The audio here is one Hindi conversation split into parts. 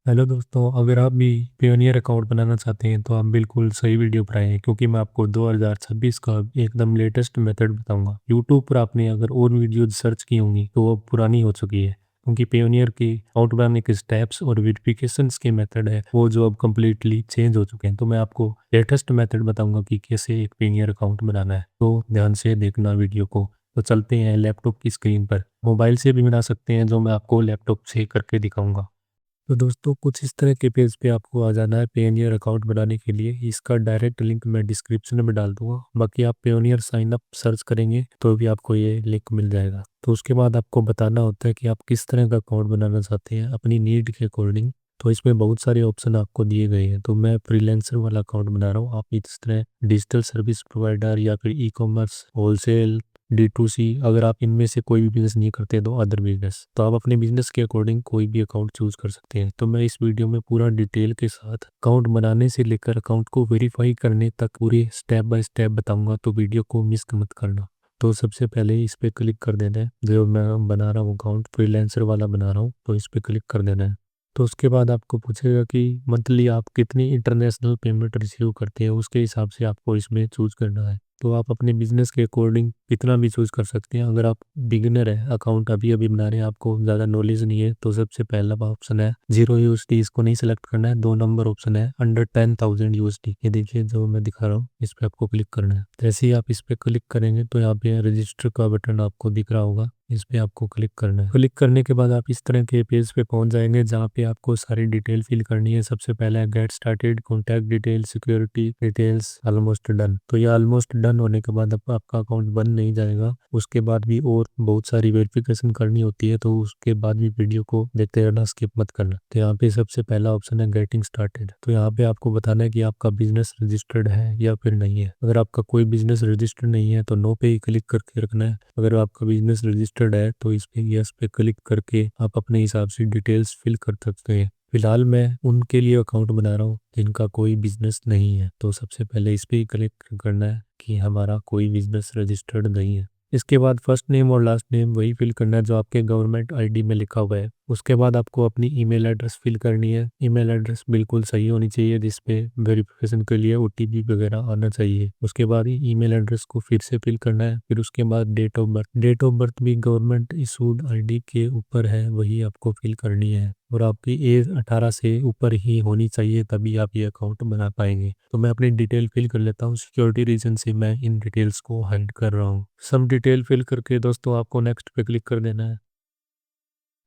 हेलो दोस्तों, अगर आप भी पेयोनियर अकाउंट बनाना चाहते हैं तो आप बिल्कुल सही वीडियो पर आए हैं, क्योंकि मैं आपको 2026 का एकदम लेटेस्ट मेथड बताऊंगा। यूट्यूब पर आपने अगर और वीडियोज सर्च की होंगी तो वो पुरानी हो चुकी है, क्योंकि पेयोनियर के अकाउंट बनाने के स्टेप्स और वेरिफिकेशंस के मेथड है वो जो अब कम्प्लीटली चेंज हो चुके हैं। तो मैं आपको लेटेस्ट मेथड बताऊंगा कि कैसे एक पेयोनियर अकाउंट बनाना है। तो ध्यान से देखना वीडियो को। तो चलते हैं लैपटॉप की स्क्रीन पर। मोबाइल से भी बना सकते हैं, जो मैं आपको लैपटॉप से करके दिखाऊंगा। तो दोस्तों, कुछ इस तरह के पेज पे आपको आ जाना है पेयोनियर अकाउंट बनाने के लिए। इसका डायरेक्ट लिंक मैं डिस्क्रिप्शन में डाल दूंगा। बाकी आप पेयोनियर साइन अप सर्च करेंगे तो भी आपको ये लिंक मिल जाएगा। तो उसके बाद आपको बताना होता है कि आप किस तरह का अकाउंट बनाना चाहते हैं अपनी नीड के अकॉर्डिंग। तो इसमें बहुत सारे ऑप्शन आपको दिए गए हैं। तो मैं फ्रीलांसर वाला अकाउंट बना रहा हूँ। आप इस तरह डिजिटल सर्विस प्रोवाइडर या फिर ई कॉमर्स, होलसेल, D2C, अगर आप इनमें से कोई भी बिजनेस नहीं करते तो अदर बिजनेस, तो आप अपने बिजनेस के अकॉर्डिंग कोई भी अकाउंट चूज कर सकते हैं। तो मैं इस वीडियो में पूरा डिटेल के साथ अकाउंट बनाने से लेकर अकाउंट को वेरीफाई करने तक पूरे स्टेप बाय स्टेप बताऊंगा, तो वीडियो को मिस मत करना। तो सबसे पहले इस पे क्लिक कर देना है। जो मैं बना रहा हूँ अकाउंट फ्रीलांसर वाला बना रहा हूँ, तो इस पे क्लिक कर देना है। तो उसके बाद आपको पूछेगा कि मंथली आप कितनी इंटरनेशनल पेमेंट रिसीव करते हैं, उसके हिसाब से आपको इसमें चूज करना है। तो आप अपने बिजनेस के अकॉर्डिंग कितना भी चूज कर सकते हैं। अगर आप बिगिनर है, अकाउंट अभी अभी बना रहे हैं, आपको ज़्यादा नॉलेज नहीं है, तो सबसे पहला ऑप्शन है $0, इसको नहीं सेलेक्ट करना है। 2 नंबर ऑप्शन है under 10,000 USD। ये देखिए जो मैं दिखा रहा हूँ, इस पर आपको क्लिक करना है। जैसे ही आप इस पर क्लिक करेंगे तो यहाँ पे रजिस्टर का बटन आपको दिख रहा होगा, इस पे आपको क्लिक करना है। क्लिक करने के बाद आप इस तरह के पेज पे पहुंच जाएंगे, जहाँ पे आपको सारी डिटेल फिल करनी है। सबसे पहला है get started, contact detail, security details, almost done. तो ये ऑलमोस्ट डन होने के बाद अब आपका अकाउंट बंद नहीं जाएगा। उसके बाद भी और बहुत सारी वेरिफिकेशन करनी होती है, तो उसके बाद भी वीडियो को देखते रहना, स्किप मत करना। तो यहाँ पे सबसे पहला ऑप्शन है गेटिंग स्टार्टेड। तो यहाँ पे आपको बताना है कि आपका बिजनेस रजिस्टर्ड है या फिर नहीं है। अगर आपका कोई बिजनेस रजिस्टर्ड नहीं है तो नो पे ही क्लिक करके रखना है। अगर आपका बिजनेस रजिस्टर्ड है तो इस पे यस पे क्लिक करके आप अपने हिसाब से डिटेल्स फिल कर सकते हैं। फिलहाल मैं उनके लिए अकाउंट बना रहा हूँ जिनका कोई बिजनेस नहीं है, तो सबसे पहले इस पे ही क्लिक करना है कि हमारा कोई बिजनेस रजिस्टर्ड नहीं है। इसके बाद फर्स्ट नेम और लास्ट नेम वही फिल करना है जो आपके गवर्नमेंट आईडी में लिखा हुआ है। उसके बाद आपको अपनी ईमेल एड्रेस फिल करनी है। ईमेल एड्रेस बिल्कुल सही होनी चाहिए, जिसपे वेरिफिकेशन के लिए OTP वगैरह आना चाहिए। उसके बाद ही ईमेल एड्रेस को फिर से फिल करना है। फिर उसके बाद date of birth, date of birth भी गवर्नमेंट इशूड आईडी के ऊपर है, वही आपको फिल करनी है। और आपकी एज 18 से ऊपर ही होनी चाहिए, तभी आप ये अकाउंट बना पाएंगे। तो मैं अपनी डिटेल फिल कर लेता हूँ। सिक्योरिटी रीजन से मैं इन डिटेल्स को हाइड कर रहा हूँ। सब डिटेल फिल करके दोस्तों आपको नेक्स्ट पे क्लिक कर देना है।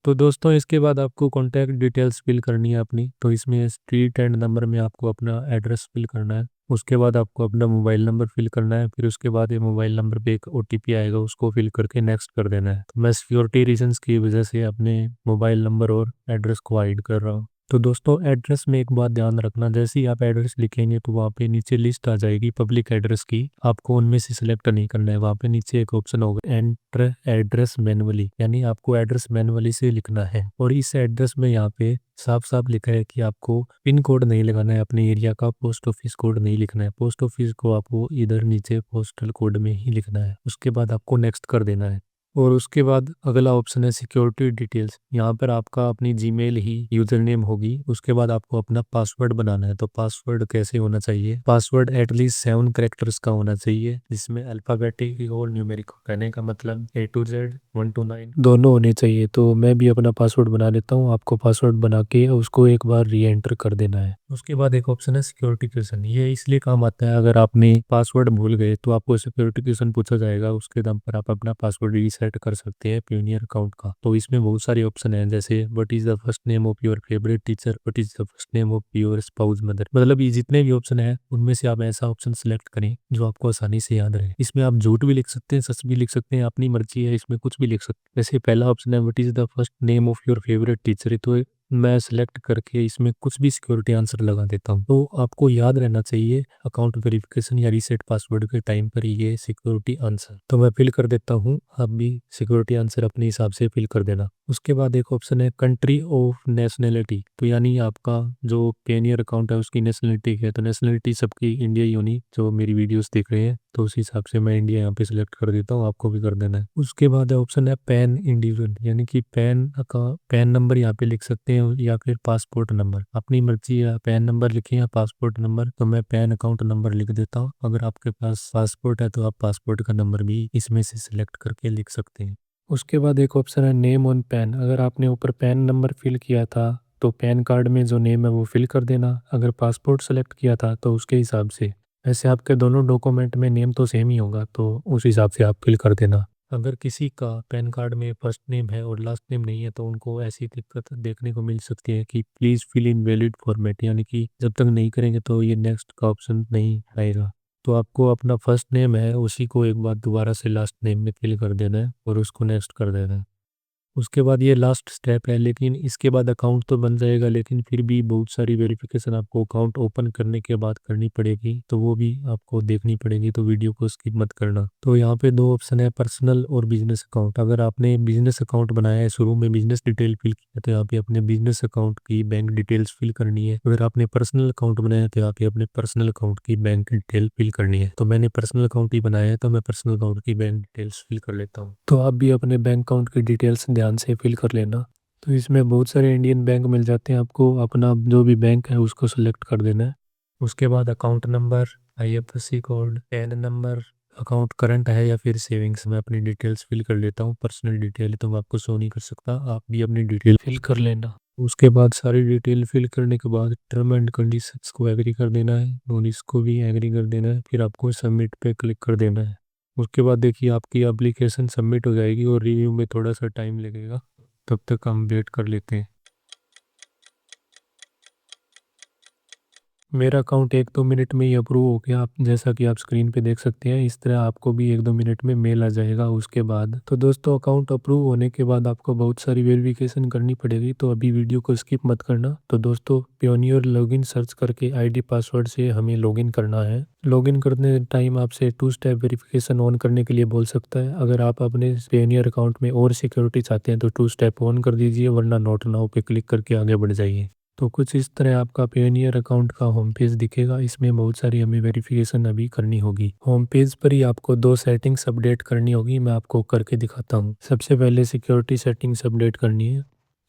तो दोस्तों इसके बाद आपको कॉन्टैक्ट डिटेल्स फिल करनी है अपनी। तो इसमें स्ट्रीट एंड नंबर में आपको अपना एड्रेस फिल करना है। उसके बाद आपको अपना मोबाइल नंबर फिल करना है। फिर उसके बाद ये मोबाइल नंबर पे एक OTP आएगा, उसको फिल करके नेक्स्ट कर देना है। तो मैं सिक्योरिटी रीजंस की वजह से अपने मोबाइल नंबर और एड्रेस को हाइड कर रहा हूँ। तो दोस्तों एड्रेस में एक बात ध्यान रखना, जैसे ही आप एड्रेस लिखेंगे तो वहाँ पे नीचे लिस्ट आ जाएगी पब्लिक एड्रेस की। आपको उनमें से सिलेक्ट नहीं करना है। वहाँ पे नीचे एक ऑप्शन होगा एंटर एड्रेस मैनुअली, यानी आपको एड्रेस मैनुअली से लिखना है। और इस एड्रेस में यहाँ पे साफ साफ लिखा है कि आपको पिन कोड नहीं लगाना है अपने एरिया का, पोस्ट ऑफिस कोड नहीं लिखना है। पोस्ट ऑफिस को आपको इधर नीचे पोस्टल कोड में ही लिखना है। उसके बाद आपको नेक्स्ट कर देना है। और उसके बाद अगला ऑप्शन है सिक्योरिटी डिटेल्स। यहाँ पर आपका अपनी जीमेल ही यूजर नेम होगी। उसके बाद आपको अपना पासवर्ड बनाना है। तो पासवर्ड कैसे होना चाहिए? पासवर्ड एटलीस्ट 7 कैरेक्टर्स का होना चाहिए, जिसमें अल्फाबेटिक और न्यूमेरिक, कहने का मतलब A to Z 1 to 9 दोनों होने चाहिए। तो मैं भी अपना पासवर्ड बना लेता हूँ। आपको पासवर्ड बना के उसको एक बार री एंटर कर देना है। उसके बाद एक ऑप्शन है सिक्योरिटी क्वेश्चन। ये इसलिए काम आता है, अगर आपने पासवर्ड भूल गए तो आपको सिक्योरिटी क्वेश्चन पूछा जाएगा। उसके दम पर आप अपना पासवर्ड रीसेट कर सकते हैं पेयोनियर अकाउंट का। तो इसमें बहुत सारे ऑप्शन हैं, जैसे what is the first name of your favourite teacher, what is the first name of your spouse mother. मतलब ये जितने भी ऑप्शन है उनमें से आप ऐसा ऑप्शन सेलेक्ट करें जो आपको आसानी से याद रहे। इसमें आप झूठ भी लिख सकते हैं, सच भी लिख सकते हैं, अपनी मर्जी है, इसमें कुछ भी लिख सकते हैं। जैसे पहला ऑप्शन है what is the first name of your favourite teacher, तो मैं सेलेक्ट करके इसमें कुछ भी सिक्योरिटी आंसर लगा देता हूँ। तो आपको याद रहना चाहिए अकाउंट वेरिफिकेशन या रीसेट पासवर्ड के टाइम पर ये सिक्योरिटी आंसर। तो मैं फिल कर देता हूँ, आप भी सिक्योरिटी आंसर अपने हिसाब से फिल कर देना। उसके बाद एक ऑप्शन है कंट्री ऑफ नेशनैलिटी। तो यानी आपका जो पेयोनियर अकाउंट है उसकी नेशनलिटी है। तो नेशनलिटी सबकी इंडिया ही होनी, जो मेरी वीडियोस देख रहे हैं। तो उस हिसाब से मैं इंडिया यहाँ पे सिलेक्ट कर देता हूँ, आपको भी कर देना है। उसके बाद ऑप्शन है पैन इंडिविजुअल, यानी कि पैन नंबर यहाँ पे लिख सकते हैं या फिर पासपोर्ट नंबर, अपनी मर्जी है, पैन नंबर लिखें या पासपोर्ट नंबर। तो मैं पैन अकाउंट नंबर लिख देता हूँ। अगर आपके पास पासपोर्ट है तो आप पासपोर्ट का नंबर भी इसमें से सिलेक्ट करके लिख सकते हैं। उसके बाद एक ऑप्शन है नेम ऑन पैन। अगर आपने ऊपर पैन नंबर फिल किया था तो पैन कार्ड में जो नेम है वो फिल कर देना। अगर पासपोर्ट सेलेक्ट किया था तो उसके हिसाब से, वैसे आपके दोनों डॉक्यूमेंट में नेम तो सेम ही होगा तो उस हिसाब से आप फिल कर देना। अगर किसी का पैन कार्ड में फर्स्ट नेम है और लास्ट नेम नहीं है तो उनको ऐसी दिक्कत देखने को मिल सकती है कि please fill in valid format, यानी कि जब तक नहीं करेंगे तो ये नेक्स्ट का ऑप्शन नहीं आएगा। तो आपको अपना फर्स्ट नेम है उसी को एक बार दोबारा से लास्ट नेम में फिल कर देना है और उसको नेक्स्ट कर देना है। उसके बाद ये लास्ट स्टेप है, लेकिन इसके बाद अकाउंट तो बन जाएगा, लेकिन फिर भी बहुत सारी वेरिफिकेशन आपको अकाउंट ओपन करने के बाद करनी पड़ेगी, तो वो भी आपको देखनी पड़ेगी, तो वीडियो को स्किप मत करना। तो यहाँ पे दो ऑप्शन है, पर्सनल और बिजनेस अकाउंट। अगर आपने बिजनेस अकाउंट बनाया है, शुरू में बिजनेस डिटेल फिल किया, तो यहाँ पे अपने बिजनेस अकाउंट की बैंक डिटेल्स फिल करनी है। अगर आपने पर्सनल अकाउंट बनाया तो यहाँ पे अपने पर्सनल अकाउंट की बैंक डिटेल फिल करनी है। तो मैंने पर्सनल अकाउंट ही बनाया है तो मैं पर्सनल अकाउंट की बैंक डिटेल्स फिल कर लेता हूँ। तो आप भी अपने बैंक अकाउंट की डिटेल्स ध्यान से फिल कर लेना। तो इसमें बहुत सारे इंडियन बैंक मिल जाते हैं, आपको अपना जो भी बैंक है उसको सेलेक्ट कर देना है। उसके बाद account number, IFSC code, pan number, account current है या फिर सेविंग्स, मैं अपनी डिटेल्स फिल कर लेता हूँ। पर्सनल डिटेल तो मैं आपको शो नहीं कर सकता, आप भी अपनी डिटेल फिल कर लेना। उसके बाद सारी डिटेल फिल करने के बाद टर्म एंड कंडीशंस को एग्री कर देना है और इसको भी एग्री कर देना है, फिर आपको सबमिट पे क्लिक कर देना है। उसके बाद देखिए आपकी एप्लीकेशन सबमिट हो जाएगी और रिव्यू में थोड़ा सा टाइम लगेगा, तब तक हम वेट कर लेते हैं। मेरा अकाउंट 1-2 मिनट में ही अप्रूव हो गया, आप जैसा कि आप स्क्रीन पे देख सकते हैं। इस तरह आपको भी 1-2 मिनट में मेल आ जाएगा उसके बाद। तो दोस्तों अकाउंट अप्रूव होने के बाद आपको बहुत सारी वेरिफिकेशन करनी पड़ेगी, तो अभी वीडियो को स्किप मत करना। तो दोस्तों पियोनियर लॉगिन सर्च करके ID पासवर्ड से हमें लॉगिन करना है। लॉगिन करने टाइम आपसे 2 स्टेप वेरिफिकेशन ऑन करने के लिए बोल सकता है। अगर आप अपने पेयोनियर अकाउंट में और सिक्योरिटी चाहते हैं तो 2 स्टेप ऑन कर दीजिए, वरना नोट नाउ पे क्लिक करके आगे बढ़ जाइए। तो कुछ इस तरह आपका पेयोनियर अकाउंट का होम पेज दिखेगा। इसमें बहुत सारी हमें वेरिफिकेशन अभी करनी होगी। होम पेज पर ही आपको 2 सेटिंग्स अपडेट करनी होगी, मैं आपको करके दिखाता हूँ। सबसे पहले सिक्योरिटी सेटिंग्स अपडेट करनी है।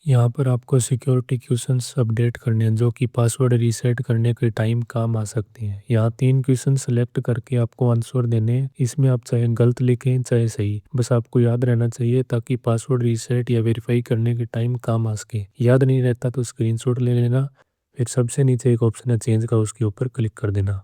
यहाँ पर आपको सिक्योरिटी क्वेश्चंस अपडेट करने हैं जो कि पासवर्ड रीसेट करने के टाइम काम आ सकते हैं। यहाँ 3 क्वेश्चन सेलेक्ट करके आपको आंसर देने हैं। इसमें आप चाहे गलत लिखें चाहे सही, बस आपको याद रहना चाहिए ताकि पासवर्ड रीसेट या वेरीफाई करने के टाइम काम आ सके। याद नहीं रहता तो स्क्रीनशॉट ले लेना। फिर सबसे नीचे एक ऑप्शन है चेंज का, उसके ऊपर क्लिक कर देना।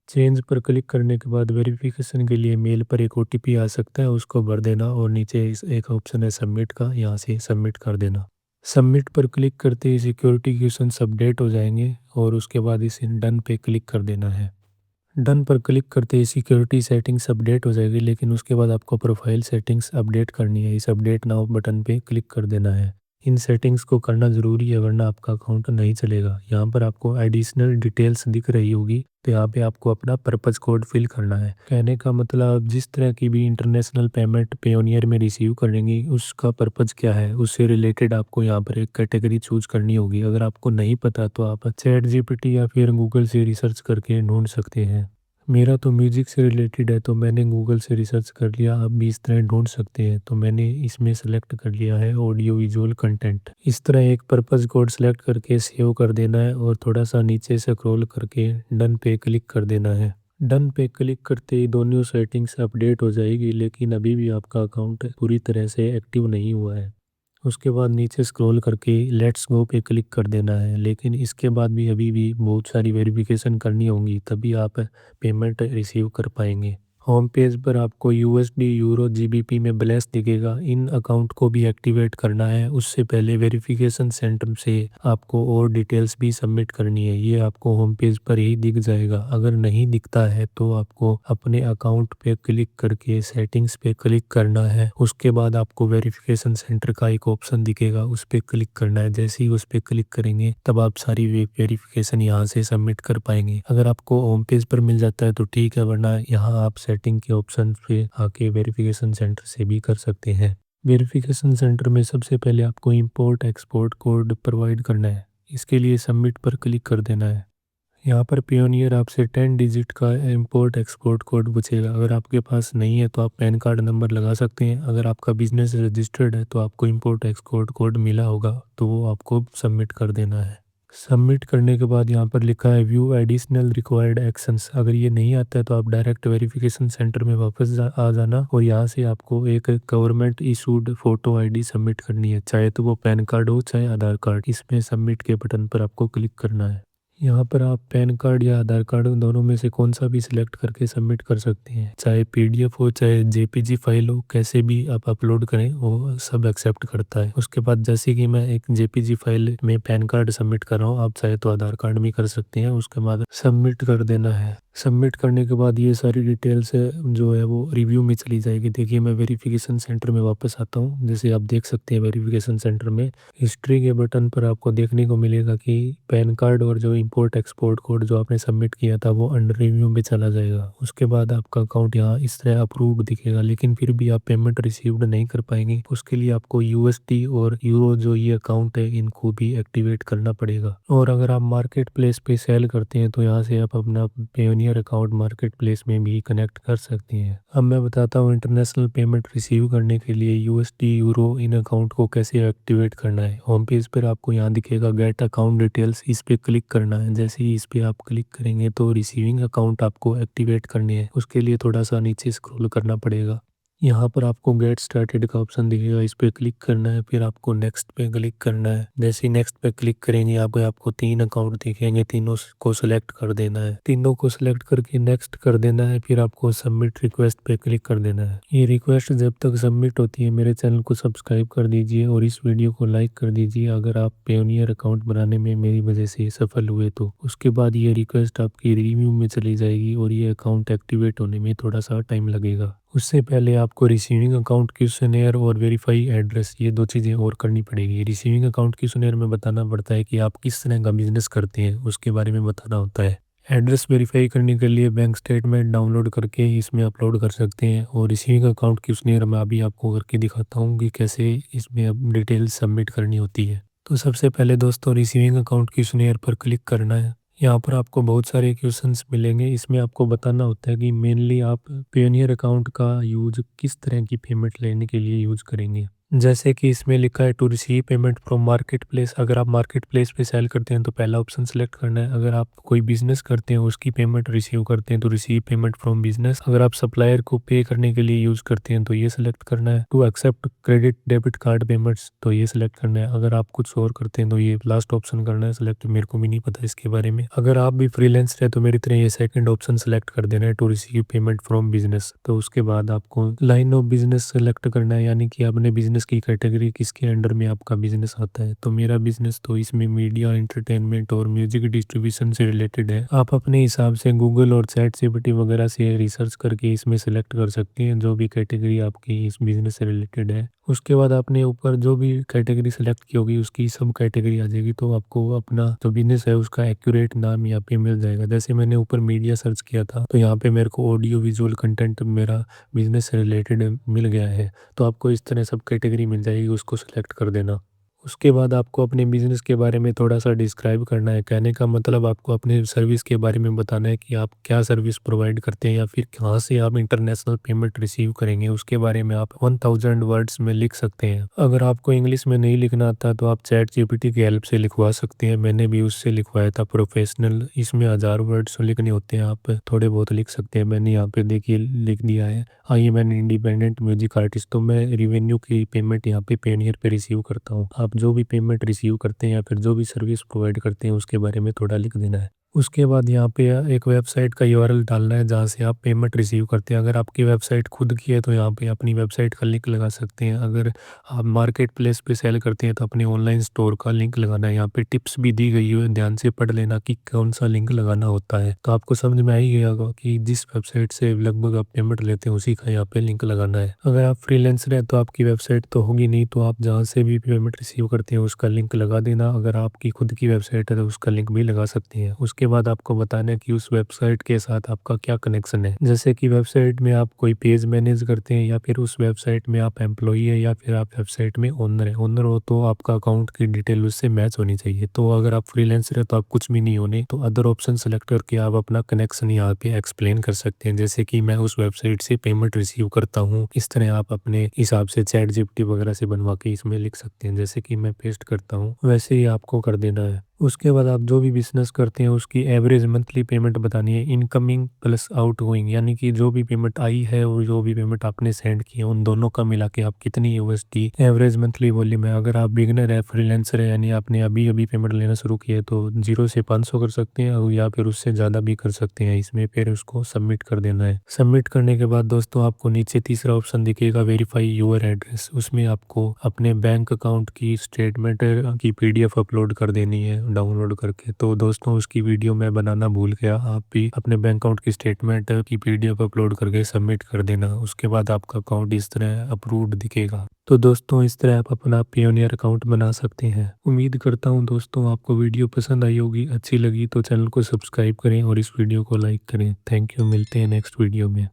चेंज पर क्लिक करने के बाद वेरिफिकेशन के लिए मेल पर एक OTP आ सकता है, उसको भर देना और नीचे एक ऑप्शन है सबमिट का, यहाँ से सबमिट कर देना। सबमिट पर क्लिक करते ही सिक्योरिटी क्वेश्चंस अपडेट हो जाएंगे और उसके बाद इसे डन पे क्लिक कर देना है। डन पर क्लिक करते ही सिक्योरिटी सेटिंग्स अपडेट हो जाएगी, लेकिन उसके बाद आपको प्रोफाइल सेटिंग्स अपडेट करनी है। इस अपडेट नाउ बटन पे क्लिक कर देना है। इन सेटिंग्स को करना ज़रूरी है वरना आपका अकाउंट नहीं चलेगा। यहाँ पर आपको एडिशनल डिटेल्स दिख रही होगी, तो यहाँ पे आपको अपना पर्पज़ कोड फिल करना है। कहने का मतलब जिस तरह की भी इंटरनेशनल पेमेंट पेयोनियर में रिसीव करेंगी उसका पर्पज़ क्या है, उससे रिलेटेड आपको यहाँ पर एक कैटेगरी चूज करनी होगी। अगर आपको नहीं पता तो आप ChatGPT या फिर गूगल से रिसर्च करके ढूंढ सकते हैं। मेरा तो म्यूजिक से रिलेटेड है तो मैंने गूगल से रिसर्च कर लिया, आप भी इस तरह ढूंढ सकते हैं। तो मैंने इसमें सेलेक्ट कर लिया है ऑडियो विजुअल कंटेंट। इस तरह एक पर्पस कोड सेलेक्ट करके सेव कर देना है और थोड़ा सा नीचे से स्क्रॉल करके डन पे क्लिक कर देना है। डन पे क्लिक करते ही दोनों सेटिंग्स अपडेट हो जाएगी, लेकिन अभी भी आपका अकाउंट पूरी तरह से एक्टिव नहीं हुआ है। उसके बाद नीचे स्क्रॉल करके लेट्स गो पे क्लिक कर देना है, लेकिन इसके बाद भी अभी भी बहुत सारी वेरिफिकेशन करनी होंगी, तभी आप पेमेंट रिसीव कर पाएंगे। होम पेज पर आपको USD, यूरो, GBP में बैलेंस दिखेगा। इन अकाउंट को भी एक्टिवेट करना है। उससे पहले वेरिफिकेशन सेंटर से आपको और डिटेल्स भी सबमिट करनी है। ये आपको होम पेज पर ही दिख जाएगा। अगर नहीं दिखता है तो आपको अपने अकाउंट पे क्लिक करके सेटिंग्स पे क्लिक करना है। उसके बाद आपको वेरिफिकेशन सेंटर का एक ऑप्शन दिखेगा, उस पर क्लिक करना है। जैसे ही उस पर क्लिक करेंगे तब आप सारी वेरिफिकेशन यहाँ से सबमिट कर पाएंगे। अगर आपको होम पेज पर मिल जाता है तो ठीक है, वरना यहाँ आप सेटिंग के ऑप्शन पे आके वेरिफिकेशन सेंटर से भी कर सकते हैं। वेरिफिकेशन सेंटर में सबसे पहले आपको इंपोर्ट एक्सपोर्ट कोड प्रोवाइड करना है। इसके लिए सबमिट पर क्लिक कर देना है। यहाँ पर पियोनियर आपसे 10 डिजिट का इंपोर्ट एक्सपोर्ट कोड पूछेगा। अगर आपके पास नहीं है तो आप पैन कार्ड नंबर लगा सकते हैं। अगर आपका बिजनेस रजिस्टर्ड है तो आपको इंपोर्ट एक्सपोर्ट कोड मिला होगा, तो वो आपको सबमिट कर देना है। सबमिट करने के बाद यहाँ पर लिखा है व्यू एडिशनल रिक्वायर्ड एक्शंस। अगर ये नहीं आता है तो आप डायरेक्ट वेरिफिकेशन सेंटर में वापस आ जाना और यहाँ से आपको एक government issued photo ID submit करनी है, चाहे तो वो पैन कार्ड हो चाहे आधार कार्ड। इसमें सबमिट के बटन पर आपको क्लिक करना है। यहाँ पर आप पैन कार्ड या आधार कार्ड दोनों में से कौन सा भी सिलेक्ट करके सबमिट कर सकते हैं, चाहे पीडीएफ हो चाहे जेपीजी फाइल हो, कैसे भी आप अपलोड करें वो सब एक्सेप्ट करता है। उसके बाद जैसे कि मैं एक जेपीजी फाइल में पैन कार्ड सबमिट कर रहा हूँ, आप चाहे तो आधार कार्ड भी कर सकते हैं। उसके बाद सबमिट कर देना है। सबमिट करने के बाद ये सारी डिटेल्स जो है वो रिव्यू में चली जाएगी। देखिए मैं वेरिफिकेशन सेंटर में वापस आता हूँ। जैसे आप देख सकते हैं वेरिफिकेशन सेंटर में हिस्ट्री के बटन पर आपको देखने को मिलेगा कि पैन कार्ड और जो इंपोर्ट एक्सपोर्ट कोड जो आपने सबमिट किया था वो अंडर रिव्यू में चला जाएगा। उसके बाद आपका अकाउंट यहाँ इस तरह अप्रूव्ड दिखेगा, लेकिन फिर भी आप पेमेंट रिसीव्ड नहीं कर पाएंगे। उसके लिए आपको यूएसडी और यूरो जो ये अकाउंट है इनको भी एक्टिवेट करना पड़ेगा। और अगर आप मार्केट प्लेस पे सेल करते हैं तो यहाँ से आप अपना पेयोनियर अकाउंट मार्केट प्लेस में भी कनेक्ट कर सकते हैं। अब मैं बताता हूँ इंटरनेशनल पेमेंट रिसीव करने के लिए यूएसडी यूरो इन अकाउंट को कैसे एक्टिवेट करना है। होम पेज पर आपको यहाँ दिखेगा गेट अकाउंट डिटेल्स, इस पे क्लिक करना है। जैसे ही इस पे आप क्लिक करेंगे तो रिसीविंग अकाउंट आपको एक्टिवेट करने हैं। उसके लिए थोड़ा सा नीचे स्क्रॉल करना पड़ेगा। यहाँ पर आपको गेट स्टार्टेड का ऑप्शन दिखेगा, इस पे क्लिक करना है। फिर आपको नेक्स्ट पे क्लिक करना है। जैसे ही नेक्स्ट पे क्लिक करेंगे आपको 3 अकाउंट दिखेंगे, तीनों को सिलेक्ट कर देना है। तीनों को सिलेक्ट करके नेक्स्ट कर देना है। फिर आपको सबमिट रिक्वेस्ट पे क्लिक कर देना है। ये रिक्वेस्ट जब तक सबमिट होती है मेरे चैनल को सब्सक्राइब कर दीजिए और इस वीडियो को लाइक कर दीजिए अगर आप पेयोनियर अकाउंट बनाने में मेरी वजह से सफल हुए तो। उसके बाद ये रिक्वेस्ट आपकी रिव्यू में चली जाएगी और ये अकाउंट एक्टिवेट होने में थोड़ा सा टाइम लगेगा। उससे पहले आपको रिसीविंग अकाउंट क्वेश्चनेयर और वेरीफाई एड्रेस, ये 2 चीज़ें और करनी पड़ेगी। रिसीविंग अकाउंट क्वेश्चनेयर में बताना पड़ता है कि आप किस तरह का बिजनेस करते हैं, उसके बारे में बताना होता है। एड्रेस वेरीफाई करने के लिए बैंक स्टेटमेंट डाउनलोड करके इसमें अपलोड कर सकते हैं। और रिसीविंग अकाउंट क्वेश्चनेयर मैं अभी आपको करके दिखाता हूँ कि कैसे इसमें अब डिटेल्स सबमिट करनी होती है। तो सबसे पहले दोस्तों रिसीविंग अकाउंट क्वेश्चनेयर पर क्लिक करना है। यहाँ पर आपको बहुत सारे क्वेश्चंस मिलेंगे। इसमें आपको बताना होता है कि मेनली आप पेयोनियर अकाउंट का यूज किस तरह की पेमेंट लेने के लिए यूज करेंगे। जैसे कि इसमें लिखा है to receive payment from marketplace. अगर आप मार्केट प्लेस पे सेल करते हैं तो पहला ऑप्शन सेलेक्ट करना है। अगर आप कोई बिजनेस करते हैं उसकी पेमेंट रिसीव करते हैं तो रिसीव पेमेंट फ्रॉम बिजनेस। अगर आप सप्लायर को पे करने के लिए यूज करते हैं तो ये सिलेक्ट करना है। To accept credit debit card payments, तो ये सिलेक्ट करना है। अगर आप कुछ और करते हैं तो ये लास्ट ऑप्शन करना है सिलेक्ट, मेरे को भी नहीं पता इसके बारे में। अगर आप भी फ्रीलांसर है तो मेरी तरह ये सेकंड ऑप्शन सेलेक्ट कर देना है to receive payment from business. तो उसके बाद आपको लाइन ऑफ बिजनेस सेलेक्ट करना है, यानी कि आपने बिजनेस की कैटेगरी किसके अंडर में आपका बिजनेस आता है। तो मेरा बिजनेस तो इसमें मीडिया एंटरटेनमेंट और म्यूजिक डिस्ट्रीब्यूशन से रिलेटेड है। आप अपने हिसाब से गूगल और चैट वगैरह से रिसर्च करके इसमें सेलेक्ट कर सकते हैं जो भी कैटेगरी आपकी इस बिजनेस से रिलेटेड है। उसके बाद आपने ऊपर जो भी कैटेगरी सेलेक्ट की होगी उसकी सब कैटेगरी आ जाएगी, तो आपको अपना जो बिजनेस है उसका एक्यूरेट नाम यहाँ पे मिल जाएगा। जैसे मैंने ऊपर मीडिया सर्च किया था तो यहाँ पे मेरे को ऑडियो विजुअल कंटेंट मेरा बिजनेस से रिलेटेड मिल गया है। तो आपको इस तरह सब कैटेगरी मिल जाएगी, उसको सिलेक्ट कर देना। उसके बाद आपको अपने बिजनेस के बारे में थोड़ा सा डिस्क्राइब करना है। कहने का मतलब आपको अपने सर्विस के बारे में बताना है कि आप क्या सर्विस प्रोवाइड करते हैं या फिर कहाँ से आप इंटरनेशनल पेमेंट रिसीव करेंगे। उसके बारे में आप 1000 वर्ड्स में लिख सकते हैं। अगर आपको इंग्लिश में नहीं लिखना आता तो आप चैट जीपीटी की हेल्प से लिखवा सकते हैं। मैंने भी उससे लिखवाया था प्रोफेशनल। इसमें 1000 वर्ड्स लिखने होते हैं, आप थोड़े बहुत लिख सकते हैं। मैंने यहाँ पे देखिए लिख दिया है। आइए, मैंने इंडिपेंडेंट म्यूजिक आर्टिस्ट, तो मैं रिवेन्यू की पेमेंट यहाँ पे पेयोनियर पे रिसीव करता हूँ। आप जो भी पेमेंट रिसीव करते हैं या फिर जो भी सर्विस प्रोवाइड करते हैं उसके बारे में थोड़ा लिख देना है। उसके बाद यहाँ पे एक वेबसाइट का यूआरएल डालना है जहाँ से आप पेमेंट रिसीव करते हैं। अगर आपकी वेबसाइट खुद की है तो यहाँ पे अपनी वेबसाइट का लिंक लगा सकते हैं। अगर आप मार्केट प्लेस पे सेल करते हैं तो अपने ऑनलाइन स्टोर का लिंक लगाना है। यहाँ पे टिप्स भी दी गई है, ध्यान से पढ़ लेना कि कौन सा लिंक लगाना होता है। तो आपको समझ में आ ही गया होगा कि जिस वेबसाइट से लगभग आप पेमेंट लेते हैं उसी का यहाँ पे लिंक लगाना है। अगर आप फ्रीलांसर हैं तो आपकी वेबसाइट तो होगी नहीं, तो आप जहाँ से भी पेमेंट रिसीव करते हैं उसका लिंक लगा देना। अगर आपकी खुद की वेबसाइट है तो उसका लिंक भी लगा सकते हैं। उसके बाद आपको बताना है कि उस वेबसाइट के साथ आपका क्या कनेक्शन है। जैसे कि वेबसाइट में आप कोई पेज मैनेज करते हैं या फिर उस वेबसाइट में आप एम्प्लॉई है या फिर आप वेबसाइट में ओनर है। ओनर हो तो आपका अकाउंट की डिटेल उससे मैच होनी चाहिए। तो अगर आप फ्रीलांसर है तो आप कुछ भी नहीं होने, तो अदर ऑप्शन सेलेक्ट करके आप अपना कनेक्शन यहाँ पे एक्सप्लेन कर सकते हैं। जैसे कि मैं उस वेबसाइट से पेमेंट रिसीव करता हूँ, इस तरह आप अपने हिसाब से चैट जीपीटी वगैरह से बनवा के इसमें लिख सकते हैं। जैसे कि मैं पेस्ट करता हूँ वैसे ही आपको कर देना है। उसके बाद आप जो भी बिजनेस करते हैं उसकी एवरेज मंथली पेमेंट बतानी है, इनकमिंग प्लस आउटगोइंग, यानी कि जो भी पेमेंट आई है और जो भी पेमेंट आपने सेंड की है उन दोनों का मिला के आप कितनी यूएसडी एवरेज मंथली वॉल्यूम है। अगर आप बिगनर है, फ्रीलांसर है, यानी आपने अभी अभी पेमेंट लेना शुरू किया है तो 0 से 500 कर सकते हैं और या फिर उससे ज़्यादा भी कर सकते हैं इसमें। फिर उसको सबमिट कर देना है। सबमिट करने के बाद दोस्तों आपको नीचे तीसरा ऑप्शन दिखेगा, वेरीफाई योर एड्रेस। उसमें आपको अपने बैंक अकाउंट की स्टेटमेंट की पीडीएफ अपलोड कर देनी है डाउनलोड करके। तो दोस्तों उसकी वीडियो मैं बनाना भूल गया, आप भी अपने बैंक अकाउंट की स्टेटमेंट की पीडीएफ अपलोड करके सबमिट कर देना। उसके बाद आपका अकाउंट इस तरह अप्रूव्ड दिखेगा। तो दोस्तों इस तरह आप अपना पियोनियर अकाउंट बना सकते हैं। उम्मीद करता हूँ दोस्तों आपको वीडियो पसंद आई होगी। अच्छी लगी तो चैनल को सब्सक्राइब करें और इस वीडियो को लाइक करें। थैंक यू, मिलते हैं नेक्स्ट वीडियो में।